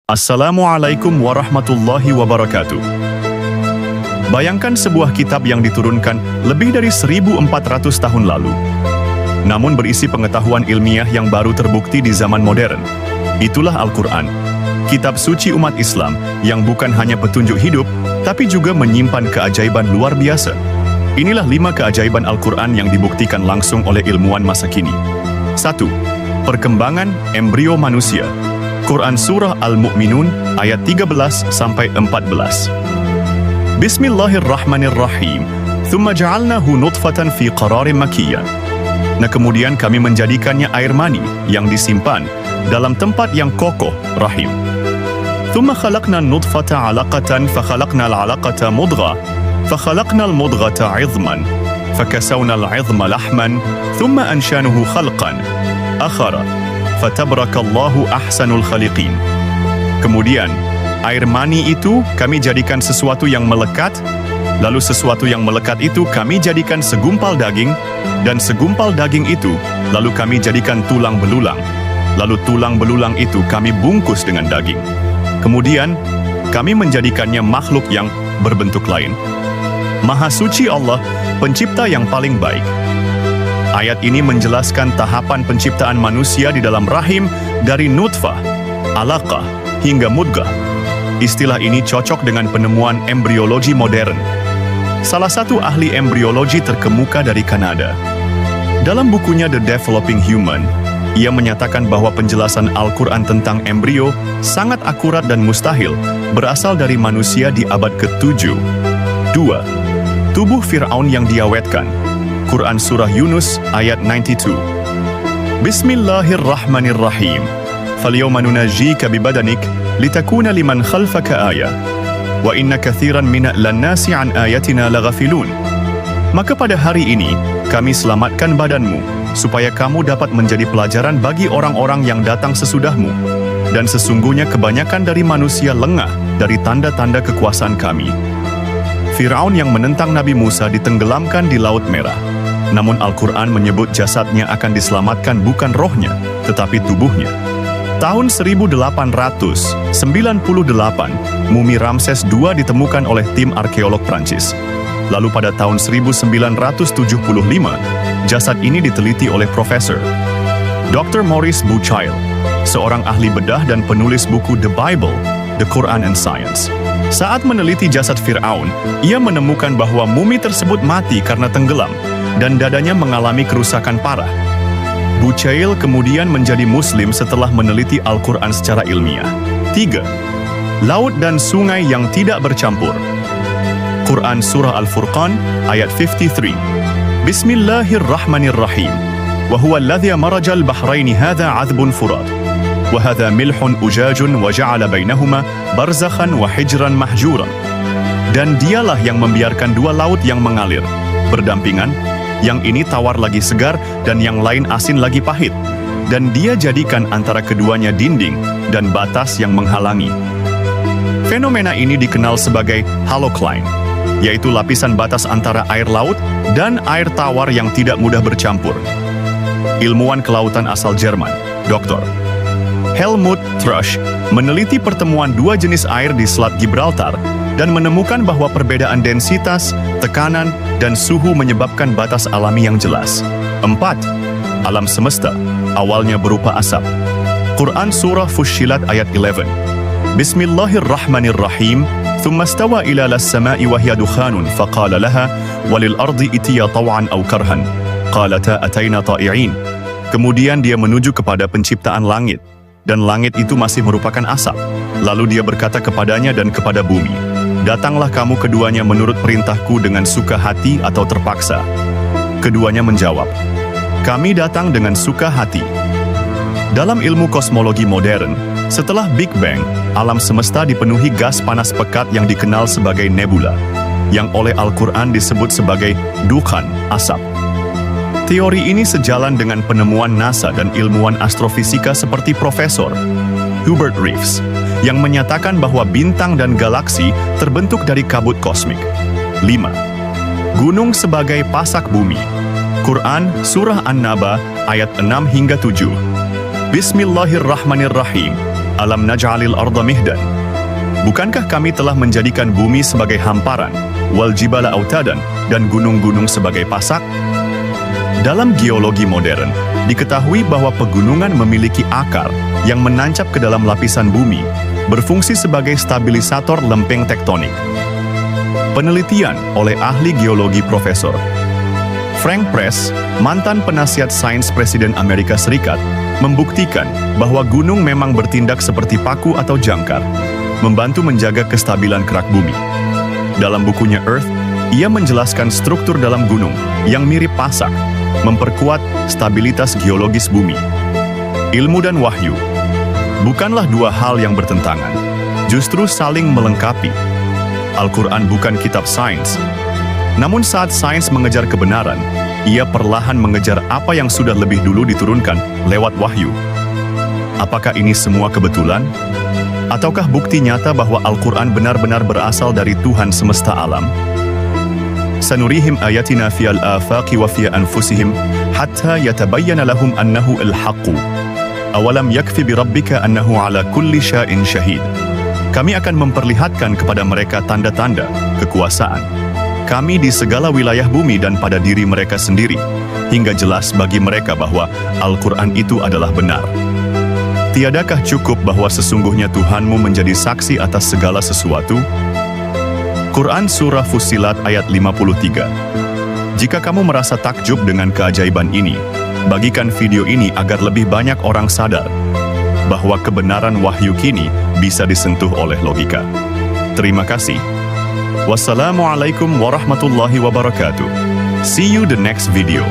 Assalamualaikum warahmatullahi wabarakatuh. Bayangkan sebuah kitab yang diturunkan lebih dari 1400 tahun lalu. Namun berisi pengetahuan ilmiah yang baru terbukti di zaman modern. Itulah Al-Quran, kitab suci umat Islam yang bukan hanya petunjuk hidup, tapi juga menyimpan keajaiban luar biasa. Inilah 5 keajaiban Al-Quran yang dibuktikan langsung oleh ilmuwan masa kini. 1. Perkembangan embrio manusia. Quran Surah Al-Mu'minun ayat 13-14. Bismillahirrahmanirrahim. Thumma ja'alnahu nutfatan fi qararin makiyyah. Nah, kemudian kami menjadikannya air mani yang disimpan dalam tempat yang kokoh, rahim. Thumma khalaqna nutfata 'alaqatan fa khalaqna al-'alaqata mudghah fa khalaqna al-mudghata 'idhman fa kasawna al-'idhma lahman thumma anshanuhu khalqan akhara. Fatabarakallahu ahsanul khaliqin. Kemudian, air mani itu kami jadikan sesuatu yang melekat, lalu sesuatu yang melekat itu kami jadikan segumpal daging, dan segumpal daging itu lalu kami jadikan tulang belulang, lalu tulang belulang itu kami bungkus dengan daging. Kemudian, kami menjadikannya makhluk yang berbentuk lain. Maha suci Allah, pencipta yang paling baik. Ayat ini menjelaskan tahapan penciptaan manusia di dalam rahim dari nutfah, alaqah, hingga mudghah. Istilah ini cocok dengan penemuan embriologi modern. Salah satu ahli embriologi terkemuka dari Kanada. Dalam bukunya The Developing Human, ia menyatakan bahwa penjelasan Al-Quran tentang embrio sangat akurat dan mustahil berasal dari manusia di abad ke-7. 2. Tubuh Fir'aun yang diawetkan. Quran Surah Yunus ayat 92. Bismillahirrahmanirrahim. Falyawma nunajjika bibadanik litakuna liman khalfaka ayah. Wa inna katsiran minal nasi an ayatina laghafilun. Maka pada hari ini kami selamatkan badanmu supaya kamu dapat menjadi pelajaran bagi orang-orang yang datang sesudahmu. Dan sesungguhnya kebanyakan dari manusia lengah dari tanda-tanda kekuasaan kami. Fir'aun yang menentang Nabi Musa ditenggelamkan di Laut Merah. Namun Al-Quran menyebut jasadnya akan diselamatkan bukan rohnya, tetapi tubuhnya. Tahun 1898, mumi Ramses II ditemukan oleh tim arkeolog Prancis. Lalu pada tahun 1975, jasad ini diteliti oleh Profesor Dr. Maurice Bucaille, seorang ahli bedah dan penulis buku The Bible, The Quran and Science. Saat meneliti jasad Fir'aun, ia menemukan bahwa mumi tersebut mati karena tenggelam, dan dadanya mengalami kerusakan parah. Bucaille kemudian menjadi Muslim setelah meneliti Al-Quran secara ilmiah. 3. Laut dan sungai yang tidak bercampur. Quran Surah Al-Furqan ayat 53. Bismillahirrahmanirrahim. Wa huwa alladhi marajal bahraini hadha 'adbun furat. Wa hadha milhun ujajun wa ja'ala bainahuma barzakhan wa hijran mahjuran. Dan dialah yang membiarkan dua laut yang mengalir berdampingan, yang ini tawar lagi segar dan yang lain asin lagi pahit, dan dia jadikan antara keduanya dinding dan batas yang menghalangi. Fenomena ini dikenal sebagai halocline, yaitu lapisan batas antara air laut dan air tawar yang tidak mudah bercampur. Ilmuwan kelautan asal Jerman, Dr. Helmut Thrush, meneliti pertemuan dua jenis air di Selat Gibraltar dan menemukan bahwa perbedaan densitas, tekanan, dan suhu menyebabkan batas alami yang jelas. 4. Alam semesta, awalnya berupa asap. Quran Surah Fussilat ayat 11. Bismillahirrahmanirrahim. Thumma stawa ila las-sama'i wa hiya dukhanun faqala laha walil ardi itiya taw'an aw karhan. Qalata ataina ta'i'in. Kemudian dia menuju kepada penciptaan langit, dan langit itu masih merupakan asap. Lalu dia berkata kepadanya dan kepada bumi, datanglah kamu keduanya menurut perintahku dengan suka hati atau terpaksa. Keduanya menjawab, kami datang dengan suka hati. Dalam ilmu kosmologi modern, setelah Big Bang, alam semesta dipenuhi gas panas pekat yang dikenal sebagai nebula, yang oleh Al-Quran disebut sebagai dukhan, asap. Teori ini sejalan dengan penemuan NASA dan ilmuwan astrofisika seperti Profesor Hubert Reeves, yang menyatakan bahwa bintang dan galaksi terbentuk dari kabut kosmik. 5. Gunung sebagai pasak bumi. Quran Surah An-Naba ayat 6-7. Bismillahirrahmanirrahim. Alam naj'alil arda mihdan. Bukankah kami telah menjadikan bumi sebagai hamparan, wal jibala autadan, dan gunung-gunung sebagai pasak? Dalam geologi modern, diketahui bahwa pegunungan memiliki akar yang menancap ke dalam lapisan bumi, berfungsi sebagai stabilisator lempeng tektonik. Penelitian oleh ahli geologi Profesor Frank Press, mantan penasihat sains Presiden Amerika Serikat, membuktikan bahwa gunung memang bertindak seperti paku atau jangkar, membantu menjaga kestabilan kerak bumi. Dalam bukunya Earth, ia menjelaskan struktur dalam gunung yang mirip pasak, memperkuat stabilitas geologis bumi. Ilmu dan wahyu bukanlah dua hal yang bertentangan, justru saling melengkapi. Al-Quran bukan kitab sains, namun saat sains mengejar kebenaran, ia perlahan mengejar apa yang sudah lebih dulu diturunkan lewat wahyu. Apakah ini semua kebetulan? Ataukah bukti nyata bahwa Al-Quran benar-benar berasal dari Tuhan semesta alam? Sanurihim ayatina fil afaqi wa fi anfusihim hatta yatabayyana lahum annahu al-haqqu. Awalam yakfi bi rabbika annahu ala kulli syai'in syahid. Kami akan memperlihatkan kepada mereka tanda-tanda kekuasaan kami di segala wilayah bumi dan pada diri mereka sendiri, hingga jelas bagi mereka bahwa Al-Quran itu adalah benar. Tiadakah cukup bahwa sesungguhnya Tuhanmu menjadi saksi atas segala sesuatu? Quran Surah Fussilat ayat 53. Jika kamu merasa takjub dengan keajaiban ini, bagikan video ini agar lebih banyak orang sadar bahwa kebenaran wahyu kini bisa disentuh oleh logika. Terima kasih. Wassalamualaikum warahmatullahi wabarakatuh. See you the next video.